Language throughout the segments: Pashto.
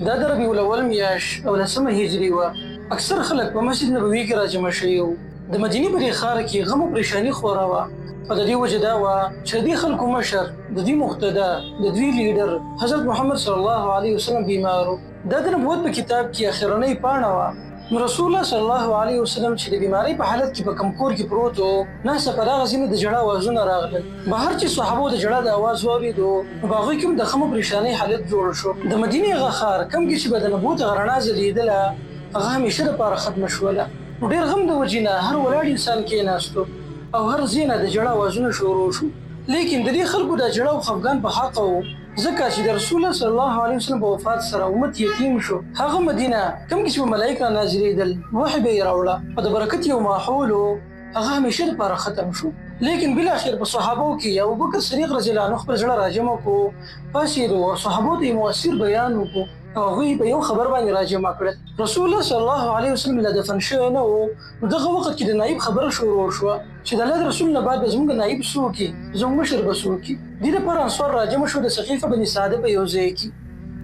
دا د ربیع الاول میاشت او 10 هجري وه. اکثر خلک په مسجد نبوي کې راجمع شوي وو. د مدینې په دې ښار کې غم او پریشاني خوره وه، او د دې وجه دا وه چې د دې خلکو مشر، د دوی مقتدا، د دوی لیډر حضرت محمد صلی الله علیه وسلم بیمار و. دا د نبوت په کتاب کې اخرنۍ پاڼه وه. نو رسول الله صلی الله علیه وسلم چې د بیمارۍ په حالت کې په کوم کور کې پروت و، ناڅاپه په دغه ځینې د ژړا اوازونه راغلل. بهر چې صحابو د ژړا د اواز واورېدو، نو په هغوی کې هم د غم او پریشانۍ حالت جوړ شو. د مدینې هغه ښار کوم کې چې به د نبوت هغه رڼا ځلېدله، هغه همیشه دپاره ختمه شوله. نو ډېر غم د وجې نه هر ولاړ انسان کېناستو او هر ځای نه د ژړا اوازونه شروع شو. لیکن د دې خلکو دا ژړا او خفګان په حقه و، ځکه چې د رسول الله صلی الله علیه وسلم په وفات سره امت یتیم شو. هغه مدینه کوم کې چې ملایکه نازلېدل، وحی به یې راوړه، او د برکت یو ماحول و، هغه همیشه دپاره ختم شو. لیکن بالاخر په صحابو کې ابوبکر صدیق رضی الله عنه خپل زړه راجمع کړو، پاڅېدو او صحابو ته یې مؤثر بیان وکړو او هغوی په یو خبر باندې راجمع کړل. رسول الله صلی الله علیه وسلم لا دفن شوی نه و. نو دغه وخت کې د نایب خبره شروع شوه چې د الله د رسول نه بعد به زموږ نایب څوک وي، زموږ مشر به څوک وي. دې دپاره انصار راجمع شو د ثقیفه بني ساده په یو ځای کې،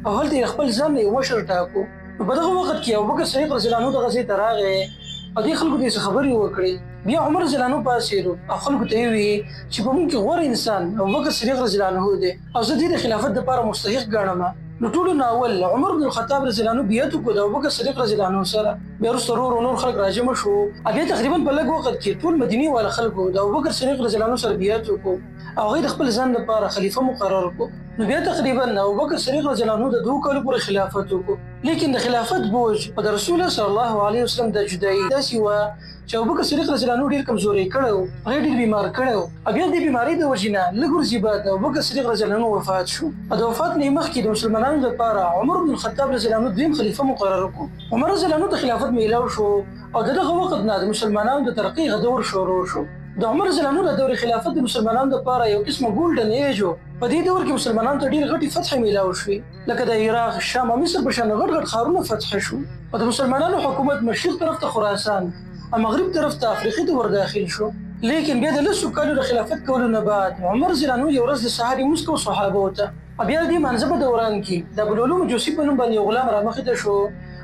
او هلته یې خپل ځان یو مشر ټاکو. نو په دغه وخت کې ابوبکر صدیق رضی الله عنه دغه ځای ته راغی او دې خلکو ته یې څه خبرې وکړې. بیا عمر رضی الله عنه پاڅېدو او خلکو ته یې وویل چې په موږ کې غوره انسان ابوبکر صدیق رضی الله عنه دی او زه دې د خلافت دپاره مستحق ګڼم. نو ټولو نه اول عمر بن الخطاب رضی الله عنه بیعت وکړو د ابوبکر صدیق رضی الله عنه سره. بیا وروسته ورو نور خلک راجمع شو. بیا تقریبا په لږ وخت کې ټول مدینې والا خلکو د ابوبکر صدیق رضی الله عنه سره بیعت وکړو او هغوی د خپل ځان لپاره خلیفه مقرر کړو. نو بیا تقریبا ابوبکر صدیق رضی الله عنه د 2 کالو پورې خلافت وکړو. لیکن د خلافت بوج په د رسول الله صلی الله علیه وسلم د جدایي داسې وه چې ابوبکر صدیق رضی الله عنه ډېر کمزوری کړی و، هغه ډېر بیمار کړی و. بیا د بیمارۍ د وجې نه لږ ورځې بعد ابوبکر صدیق رضی الله عنه وفات شو. او د وفات نه مخکې د مسلمانانو لپاره عمر بن الخطاب رضی الله عنه دویم خلیفه مقرر کړو. عمر رضی الله عنه د خلافت میلاو شو او د دغه وخت نه د مسلمانانو د ترقۍ هغه دور شروع شو. د عمر رضی الله عنه د دور خلافت د مسلمانانو لپاره یو قسمه ګولډن ایج و. په دې دور کې مسلمانانو ته ډېر غټې فتحې میلاو شوې، لکه د عراق، شام او مصر په شان غټ غټ ښارونه فتح شو. او د مسلمانانو حکومت مشرق طرف ته خراسان او مغرب طرف ته افریقې ته ورداخل شو. لیکن بیا د 10 کالو د خلافت کولو نه بعد عمر رضی الله عنه یو ورځ د سهار لمونځ کوو صحابو ته. بیا د دې منځه په دوران کې د ابوالعلوم جوسي په نوم باندې یو غلام رامخې ته شو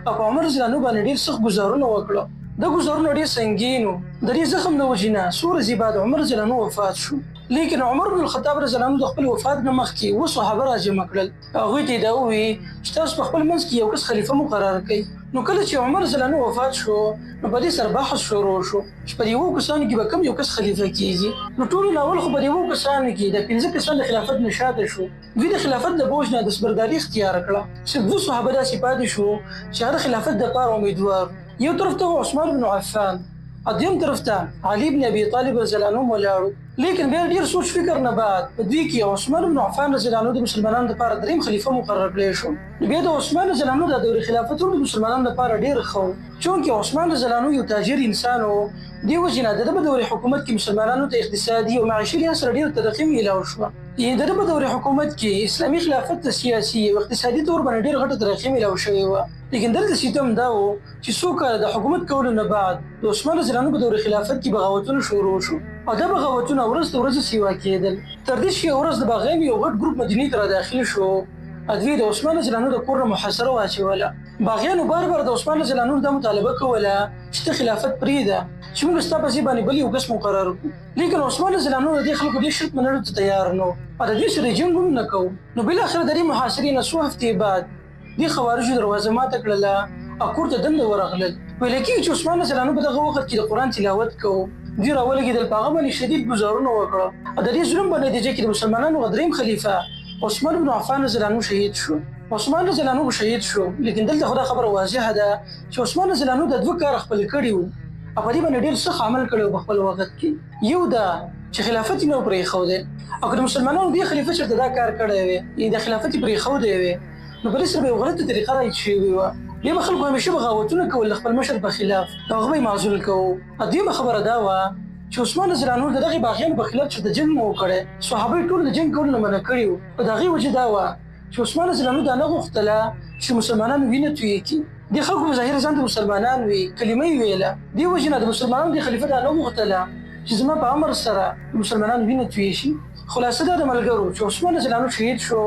او په عمر رضی الله عنه باندې ډېر سخت ګزارونه وکړه. دا ګزارونه ډېر سنګین و. د دې زخم د وجې نه څو ورځې بعد عمر رضی الله عنه وفات شو. لیکن عمر بن الخطاب رضی الله عنه د خپل وفات نه مخکې 2 صحابه راجمع کړل. هغوی ته یې دا وویل چې تاسو په خپل منځ کې یو کس خلیفه مقرر کړئ. نو کله چې عمر رضی الله عنه وفات شو، نو په دې سره بحث شروع شو چې په دې 2 کسانو کې به کوم یو کس خلیفه کېږي. نو ټولو نه اول خو په دې 2 کسانو کې د 15 کسان د خلافت نه شاته شو. دوی د خلافت د بوج نه دستبرداري اختیار کړه. صرف 2 صحابه داسې پاتې شو چې هغه د خلافت دپاره امیدوار. یو طرف ته عثمان بن عفان، دویم طرف ته علي بن ابي طالب رضی الله عنه ولاړو. لیکن بیا ډېر سوچ فکر نه بعد په دوی کې عثمان بن عفان رضی الله عنه د مسلمانانو لپاره دریم خلیفه مقرر کړی شو. بیا د عثمان رضی الله عنه د دور خلافت د مسلمانانو لپاره ډېر ښه و، چونکې عثمان رضی الله عنه یو تاجر انسان و. دې وجې نه د ده په دور حکومت کې مسلمانانو ته اقتصادي او معاشي لحاظ سره ډېر ترقي میلاو شوه. یعنې د ده په دور حکومت کې اسلامي خلافت ته سیاسي او اقتصادي طور باندې ډېر غټه ترقي میلاو شوې وه. لیکن دلته ستم دا و چې څو کاله د حکومت کولو نه بعد د عثمان رضی الله عنه په دور خلافت کې بغاوتونه شروع شو او دا بغاوتونه ورځ تر ورځې سیوا کېدل، تر دې چې یو ورځ د باغیانو یو غټ ګروپ مدینې ته راداخل شو. دوی د عثمان رضی الله عنه د کور نه محاصره واچوله. باغیانو بار بار د عثمان رضی الله عنه دا مطالبه کوله چې ته خلافت پرېږده چې موږ ستا په ځای باندې بل یو کس مقرر کړو. لیکن عثمان رضی الله عنه د دې خلکو دې شرط منلو ته تیار نه و او د دوی سره یې جنګ هم نه کوو. نو بالاخره د دې محاصرې نه څو هفتې بعد دې خوارجو دروازه ماته کړله او کور ته دننه ورغلل. ویل کېږي چې عثمان رضی الله عنه په دغه وخت کې د قرآن تلاوت کوو. دوی راولګېدل، په هغه باندې شدید ګزارونه وکړه او د دې ظلم په نتیجه کې د مسلمانانو دریم خلیفه عثمان بن عفان رضی الله عنه شهید شو. عثمان رضی الله عنه شهید شو، لیکن دلته خو دا خبره واضحه ده چې عثمان رضی الله عنه د 2 کار خپل کړي وو او په دې باندې ډېر سخت عمل کړی و په خپل وخت کې. یو دا چې خلافت یې نه و پرېښودی، او که د مسلمانانو دې خلیفه چېرته دا کار کړی وی یا د خلافت یې پرېښودی وی، نو په دې سره به یو غلطه طریقه رایج شوې وه. بیا به خلکو همیشه بغاوتونه کول د خپل مشر په خلاف او هغه به یې معزول کوو. دویمه خبره دا وه چې عثمان رضی الله عنه د دغې باغیانو په خلاف چې د جنګ نه و کړی، صحابه یې ټول د جنګ کولو نه منع کړي وو. په د هغې وجه دا وه چې عثمان رضی الله عنه دا نه غوښتله چې مسلمانانو وینه تویې کړي. دې خلکو په ظاهر ځان ته مسلمانان وي، کلمه یې ویله. دې وجې نه د مسلمانانو د خلیفه دا نه غوښتله چې زما په امر سره د مسلمانانو وینه تویې شي. خلاصه دا د ملګرو چې عثمان رضی الله عنه شهید شو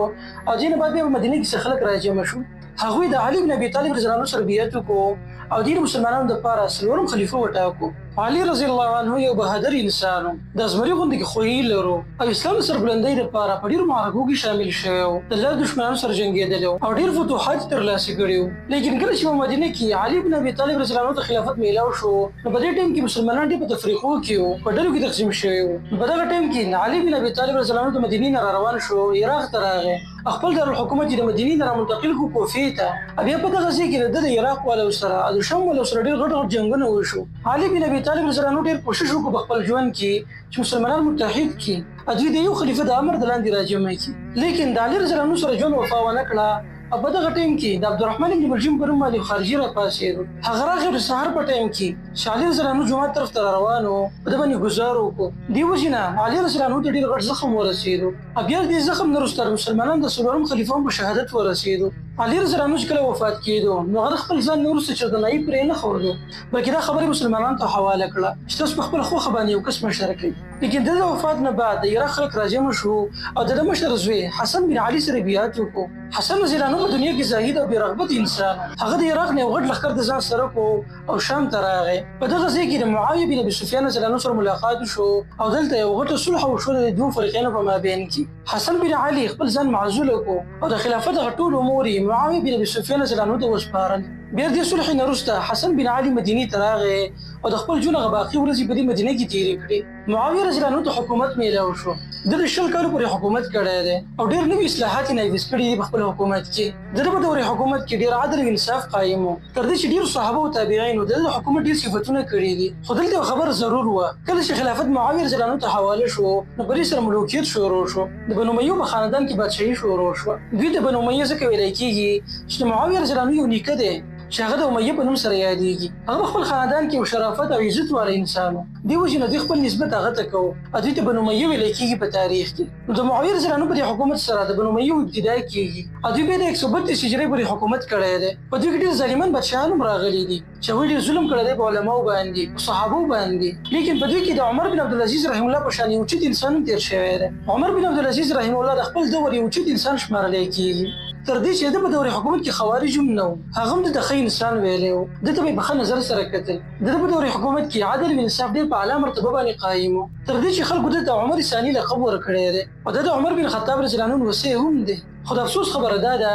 او دې نه بعد بیا په مدینې کې څه خلک راجمع شو. هغوی د علي بن ابي طالب رضی الله عنه سره بیعت وکړو او د مسلمانانو دپاره څلورم خلیفه وټاکو. علي رضی الله عنه یو بهادر انسان و، د زمري غوندې کې خوی لرو او اسلام سربلندۍ دپاره په ډېرو معرکو کې شامل شوی و، د الله دښمنانو سره جنګېدلی او ډېر فتوحات ترلاسه کړي وو. لیکن کله چې په مدینه کې علي بن ابي طالب رضی الله عنه ته خلافت میلاو شو، نو په دې ټایم کې مسلمانان ډېر په تفریقو کې وو، په ډلو کې تقسیم شوي وو. په دغه ټایم کې علي بن ابي طالب رضی الله عنه د مدینې نه را روان شو، عراق ته راغی، خپل دارالحکومت یې د مدینې نه رامنتقل کړو کوفې ته. بیا په دغه ځای کې د عراق والو سره او د شام والو سره ډېر غټ غټ جنګونه وشو. علي بن ابي طالب رضی الله عنه ډېر کوشش وکړو په خپل ژوند کې چې مسلمانان متحد کړي، دوی د یو خلیفه د امر د لاندې راجمع کړي. لیکن د علي رضی الله عنه سره ژوند وفا ونه کړه. او په دغه ټایم کې د عبدالرحمن بن ملجم په نوم باندې خارجي راپاڅېد. هغه راغی د سهار په ټایم کې چې علي رضی الله عنه جومات طرف ته را روان و، په ده باندې ګزار وکړو. دې وجې نه علي رضی الله عنه ته ډېر غټ زخم ورسېدو. بیا د دې زخم نه وروسته مسلمانانو د څلورم خلیفه هم په شهادت ورسېدو. علي رضی الله عنه چې کله وفات کېدو، نو هغه خپل ځان نه وروسته چردنایي پرې نه ښودو، بلکې دا خبرې مسلمانانو ته حواله کړه چې تاسو په خپله خوښه باندې یو کس مشره کړئ. لیکن د وفات نه بعد د عراق خلک راجمع شو او د مشر زوی حسن بن علي سره بیعت وکړو. حسن رضی الله عنه په دنیا کې زاهد او بېرغبت انسان، هغه د عراق نه یو غټ لښکر د ځان سره کړو او شام ته راغی. په دغه ځای کې د معاویه بن ابي سفیان رضی الله عنه سره ملاقات شو او دلته یو غټه صلح وشوه د دوو فریقینو په مابین کې. حسن بن علي خپل ځان معزول کړو او د خلافت هغه ټول امور یې معاویه بن ابي سفیان رضی الله عنه ته وسپارل. بیا د صلح نه وروسته حسن بن علي مدینې ته راغی او د خپل ژوند هغه باقي ورځې په دې مدینه کې تېرې کړې. معاویه رضی الله عنه ته حکومت میلاو شو. د 100 کالو پورې حکومت کړی دی او ډېر نوي اصلاحات یې نافذ کړي دي په خپل حکومت کې. د ده په دورې حکومت کې ډېر عدل او انصاف قایم و، تر دې چې ډېرو صحابه او تابعینو د ده حکومت ډېر صفتونه کړي دي. خو دلته یو خبر ضرور وه، کله چې خلافت معاویه رضی الله عنه ته حواله شو، نو په دې سره ملوکیت شروع شو، د بنو امیه په خاندان کې بادشاهي شروع شوه. دوی د بنو امیه ځکه ویلی کېږي چې د معاویه رضی الله عنه یو نیکه دی چې هغه د امیه په نوم سره یادېږي. هغه خپل خاندان کې یو شرافت او عزت والا انسان و، دې وجې نه دوی خپل نسبت هغه ته کوو او دوی ته بنو امیه ویلی کېږي په تاریخ کې. نو د معاویه رضی الله عنه په دې حکومت سره د بنو امیه ابتدا کېږي او دوی بیا د 132 هجرۍ پورې حکومت کړی دی. په دوی کې ډېر ظالمان بادشاهان هم راغلي دي چې هغوی ډېر ظلم کړی دی په علماو باندې، په صحابو باندې. لیکن په دوی کې د عمر بن عبدالعزیز رحمه الله په شان یو اوچت انسان هم تېر شوی دی. عمر بن عبدالعزیز رحمه الله د خپل دور یو اوچت انسان شمارلی کېږي، تر دې چې د په دورې حکومت کې خوارج هم نه و، هغه هم د ښه انسان ویلی و، ده ته به یې په ښه نظر سره کتل. د په دورې حکومت کې عدل او انصاف ډېر په اعلی مرتبه باندې قایم و، تر دې چې خلکو ده ته عمر ثاني لقب ورکړی دی او ده د عمر بن خطاب رضی الله عنه وصی هم دی. خو د افسوس خبره دا ده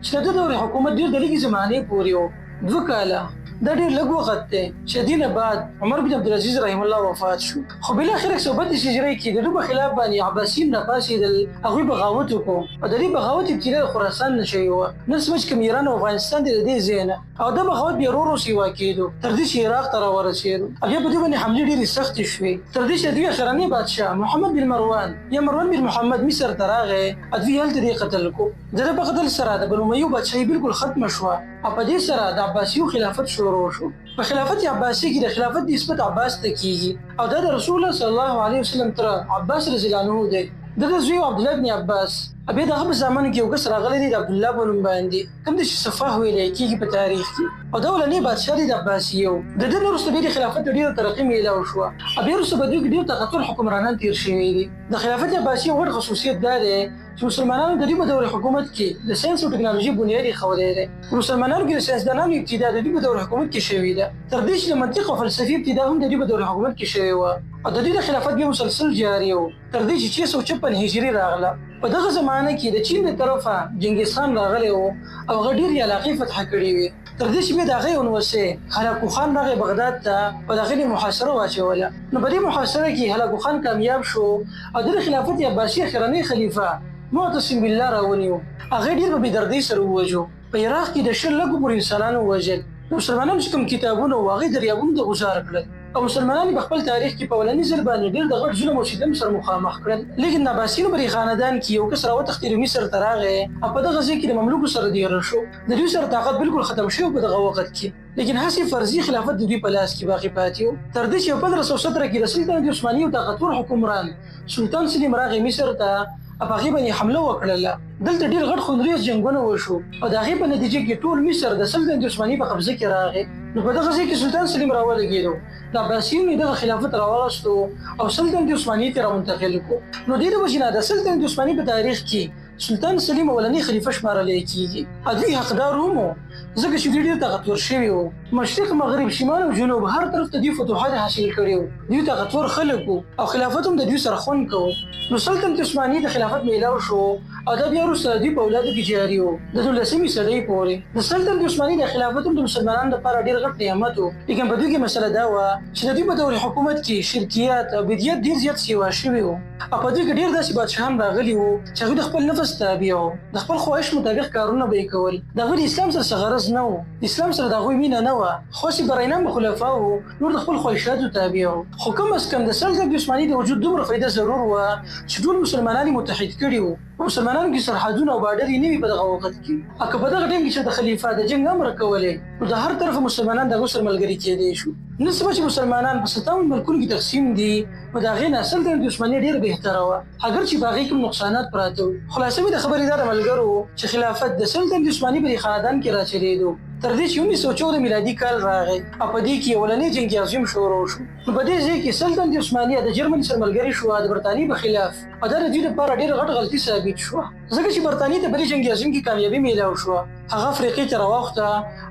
چې د ده دورې حکومت ډېر د لږې زمانې پورې و، 2 کاله. دا ډېر لږ وخت دی چې د دې نه بعد عمر بن عبدالعزیز رحمه الله وفات شو. خو بالاخره 132 هجرۍ کې د ده په خلاف باندې عباسیین راپاڅېدل، هغوی بغاوت وکړو او د دې بغاوت ابتدا د خراسان نه شوې وه، نن سمجه کوم ایران او افغانستان دی د دې ځای نه، او دا بغاوت بیا ورو ورو سیوا کېدو تر دې چې عراق ته راورسېدو. بیا په دوی باندې حملې ډېرې سختې شوې تر دې چې دوی اخرنی بادشاه محمد بن مروان یا مروان بن محمد مصر ته راغی، دوی هلته دې قتل کړو. د ده په قتل سره د بنو امیه بادشاهي بالکل ختمه شوه او په دې سره د عباسیو خلافت شروع شو. په خلافت عباسي کې د خلافت نسبت عباس ته کېږي او دا د رسول الله صلی الله علیه وسلم تر عباس رضی الله عنه دی. د زوی عبدالله بن عباس بیا دغه په زمانه کې یو کس راغلی دی د عبدالله په نوم باندې، کوم دی چې صفاح ویلی کېږي په تاریخ کې، او دا اولنی بادشاه دی د عباسیو. د ده نه وروسته بیا د خلافت ډېره ترقي میلاو شوه. بیا وروسته په دوی کې ډېر طاقتور حکمرانان تېر شوي دي. د خلافت عباسي یو غټ خصوصیت دا دی چې مسلمانانو د دوی په دور حکومت کې د ساینس او ټکنالوژي بنیاد ایښودی دی. مسلمانانو کې د ساینسدانانو ابتدا د دوی په دور حکومت کې شوې ده، تر دې چې د منطق او فلسفې ابتدا هم د دوی په دور حکومت کې شوې وه او د دوی د خلافت بیا مسلسل جاري و تر دې چې 656 هجري راغله. په دغه زمانه کې د چین د طرفه چنګیز خان راغلی و او هغه ډېرې علاقې فتح کړې وې، تر دې چې بیا د هغې یو نوسۍ هلاکو خان راغی بغداد ته، په داخل یې محاصره واچوله. نو په دې محاصره کې هلاکو خان کامیاب شو او د خلافت عباسي اخرنی خلیفه معتصم بالله راونیو. هغه ډېر په بېدردۍ سره ووژو. په عراق کې د 100 لکو پورې انسانانو ووژل. مسلمانانو چې کوم کتابونه وو هغې دریابونو ته غوځار کړل او مسلمانان په خپل تاریخ کې په اولني ځل باندې ډېر د غټ ظلم او ستم سره مخامخ کړل. لیکن عباسیینو په خاندان کې یو کس راوتښتېد مصر ته راغی او په دغه ځای کې د مملوکو سره دیره شو. د دوی سره طاقت بالکل ختم شوی په دغه وخت کې، لیکن هسې فرضي خلافت د دوی په لاس کې باقي پاتې و. تر دې چې 1517 کې د سلطنت عثماني یو طاقتور حکمران سلطان سلیم راغی مصر ته، په هغې باندې حمله وکړله. دلته ډېر غټ خونریز جنګونه وشو او د هغې په نتیجه کې ټول مصر د سلطنت عثماني په قبضه کې راغی. نو په دغه ځای کې سلطان سلیم راولګېدو، د عباسیینو یې دغه خلافت راواغستو او سلطنت عثماني ته رامنتقل کړو. نو دې د وجې نه د سلطنت عثماني په تاریخ کې سلطان سلیم اولنی خلیفه شمارل کیږي. دوی حقدار هم ځکه چې دوی ډېر طاقتور شوي وو. مشرق مغرب شمال او جنوب هر طرف ته دوی فتوحات حاصل کړي وو. دوی طاقتور خلک وو او خلافت هم د دوی سره خوند کوو. نو سلطنت عثماني د خلافت میلاو شو او دا بیا وروسته دوی په اولادو کې جاري وو د 12مې صدۍ پورې. د سلطنت عثماني د خلافت هم د مسلمانانو لپاره ډېر غټ نعمت و. لیکن په دوی کې مسله دا وه چې د دوی په دور حکومت کې شرکیات او بدعت ډېر زیات سیوا شوي وو او په دوی کې ډېر داسې بادشاهان راغلي وو چې هغوی د خپل نفس تابع وو، د خپل خواهش مطابق کارونه به یې کول. د هغوی د اسلام سره څه غرض نه و، د اسلام سره د هغوی مینه نه وه، خو چې برینام خلفا وو نور د خپل خواهشاتو تابع وو. خو کم از کم د سلطنت عثماني د وجود دومره فایده ضرور وه چې ټول مسلمانان یې متحد کړي وو. مسلمانانو کې سرحدونه او بارډر یې نه وي په دغه وخت کې. که په دغه ټایم کې چې د خلیفه د جنګ امر کولی نو د هر طرفه مسلمانان د هغوی سره ملګري کېدی شو. نن سبا چې مسلمانان په 57 ملکونو کې تقسیم دي نو د هغې نه سلطنت عثماني ډېره بهتره وه، اگر چې په هغې کوم نقصانات پراته وو. خلاصه مې د خبرې دا د ملګرو چې خلافت د سلطنت عثماني په دې خاندان کې راچلېدو تر دې چې 1914 میلادي کال راغی او په دې کې اولنی جنګ عظیم شروع شو. نو په دې ځای کې سلطنت عثماني د جرمني سره ملګري شوه د برطانیې په خلاف او دا د دوی لپاره ډېره غټه غلطي ثابت شوه ځکه چې برطانیې ته په دې جنګ عظیم کې کامیابي میلاو شوه. هغه افریقې ته راواوښته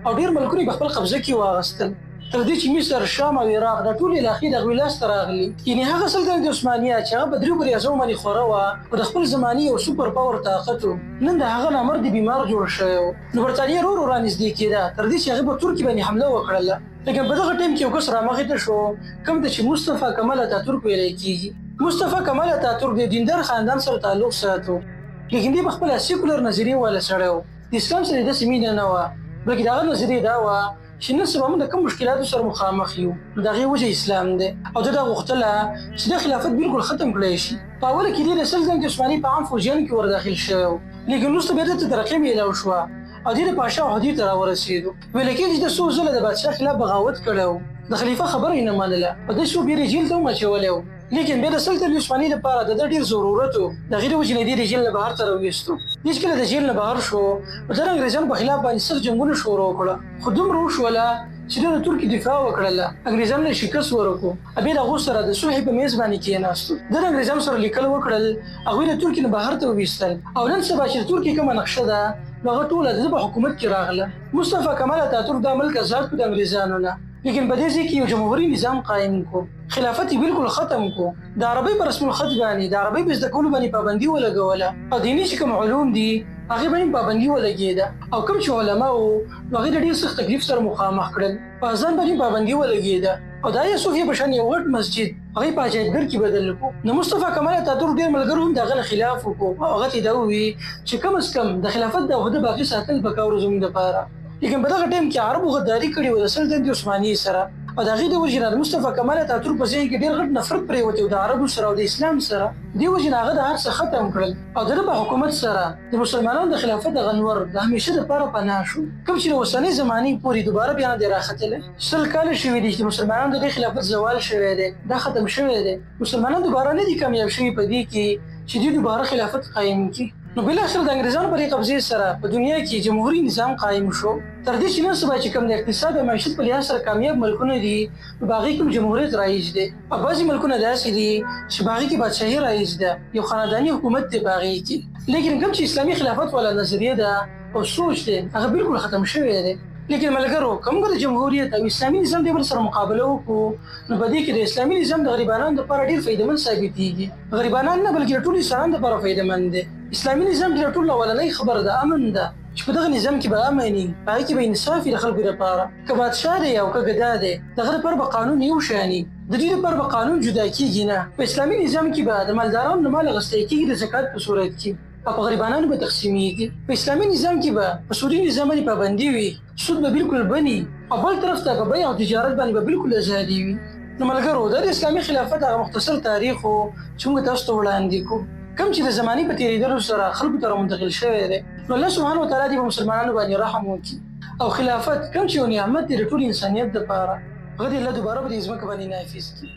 او ډېر ملکونه یې په خپل قبضه کې واخیستل تر دې چې مصر، شام او عراق د ټولې علاقې د هغوی لاسته راغلي. یعنې هغه سلطنت عثماني چې هغه په دریو بریاضمو باندې خوره وه او د خپل زماني یو سوپر پاور طاقت و، نن د هغه نامرد بیمار جوړ شوی و. نو برطانیه ورو ورو رانږدې کېده تر دې چې هغې په ترکیې باندې حمله وکړله. لیکن په دغه ټایم کې یو کس رامخې ته شو کوم ته چې مصطفی کمال اتاتورک ویلی کېږي. مصطفی کمال اتاتورک د دیندار خاندان سره تعلق ساتو، لیکن دې پخپله سیکولر نظریې والا سړی و. د اسلام سره یې داسې مینه نه وه، بلکې د هغه نظریې دا وه چې نن سبا موږ د کوم مشکلاتو سره مخامخ یو د هغې وجه اسلام دی او ده دا غوښتله چې دا خلافت بالکل ختم کړی شي. په اوله کې دې د سلطنت عثماني په عام فوجیانو کې ورداخل شوی و، لیکن وروسته بیا دې ته ترقي میلاو شوه او دې د پاشا عهدې ته راورسېدو. ویل کېږي چې د څو ځله د بادشاه خلاف بغاوت کړی و، د خلیفه خبره یې نه منله او داسې و بیا یې جیل ته هم اچولی و. لیکن بیا د سلطنت عثماني لپاره د ده ډېر ضرورت و، د هغې د وجې نه دې د جیل نه بهر ته راویستو. دې چې کله د جیل نه بهر شو نو د انګریزانو په خلاف باندې سخت جنګونه شروع کړه، خو دومره وشوله چې ده د ترکیې دفاع وکړله. انګریزانو له شکست ورکړو، بیا د هغو سره د صلحې په میز باندې کېناستو. ده د انګریزانو سره لیکل وکړل، هغوی د ترکیې نه بهر ته وویستل او نن سبا چې د ترکیې کومه نقشه ده نو هغه ټوله د ده په حکومت کې راغله. مصطفی کمال اتاتورک دا ملک ازاد کړو د انګریزانو نه، لیکن په دې ځای کې یو جمهوري نظام قایم کو، خلافت یې بالکل ختم کو. د عربۍ په رسم الخط باندې د عربۍ په زده کولو باندې پابندي ولګوله او دیني چې کوم علوم دي هغې باندې پابندي ولګېده او کوم چې علما وو نو هغې د ډېر سخت تکلیف سره مخامخ کړل. په اذان باندې پابندي ولګېده او د آیا صوفیه په شان یو غټ مسجد هغې په عجایبګر کې بدل کړو. نو مصطفی کمال اتاتورک ډېر ملګرو هم د هغه نه خلاف وکړو او هغه ته یې دا وویل چې کم از کم د خلافت د عهده باقي ساتل پکار زموږ دپاره. لیکن په دغه ټایم کې عربو غداري کړې وه د سلطنت عثماني سره او د هغې د وجې نه د مصطفی کمال اتاتورک په ذهن کې ډېر غټ نفرت پرېوتی و د عربو سره او د اسلام سره. دې وجې نه هغه د هر څه ختم کړل او د ده په حکومت سره د مسلمانانو د خلافت د غنور د همیشه دپاره پناه شو، کوم چې د اوسنۍ زمانې پورې دوباره بیا نه دی راختلی. 100 کاله شوي دي چې د مسلمانانو د دې خلافت زوال شوی دی، دا ختم شوی دی. مسلمانان دوباره نه دي کامیاب شوي په دې کې چې دوی دوباره خلافت قایم کړي. نو بالاخره د انګریزانو په دې قبضې سره په دنیا کې جمهوري نظام قایم شو تر دې چې نن سبا چې کوم د اقتصاد او معیشت په لحاظ سره کامیاب ملکونه دي نو په هغې کې جمهوریت رایج دی او بعضې ملکونه داسې دي چې په هغې کې بادشاهي رایج ده، یو خانداني حکومت دی په هغې کې. لیکن کوم چې اسلامي خلافت والا نظریه ده او سوچ دی هغه بالکل ختم شوی دی. لیکن ملګرو کوم د جمهوریت او اسلامي نظام د بل سره مقابله وکړو نو په دې کې د اسلامي نظام د غریبانو لپاره ډېر فایدهمند ثابتېږي. غریبانان نه بلکې د ټولو انسانانو لپاره فایدهمند دی. اسلامي نظام د ټولو اولنۍ خبره د امن ده چې په دغه نظام کې به امن وي، په هغې کې به انصاف وي د خلکو لپاره. که بادشاه دی او که ګدا دی د هغه لپاره به قانون یو شان وي، د دوی لپاره به قانون جدا کېږي نه. په اسلامي نظام کې به د مالدارانو نه مال اخیستی کېږي د زکات په صورت کې او په غریبانانو به تقسیمېږي. په اسلامي نظام کې به په سودي نظام باندې پابندي وي، سود به بالکل بني او بل طرف ته په بیع او تجارت باندې به بالکل ازادي وي. نو ملګرو دا د اسلامي خلافت هغه مختصر تاریخ و چې موږ تاسو ته وړاندې کړو، کوم چې د زمانې په تېرېدلو سره خلکو ته رامنتقل شوی دی. نو الله سبحانه وتعالی دې په مسلمانانو باندې رحم وکړي او خلافت کوم چې یو نعمت دی د ټول انسانیت دپاره هغه دې الله دوباره په دې ځمکه باندې نافظ کړي.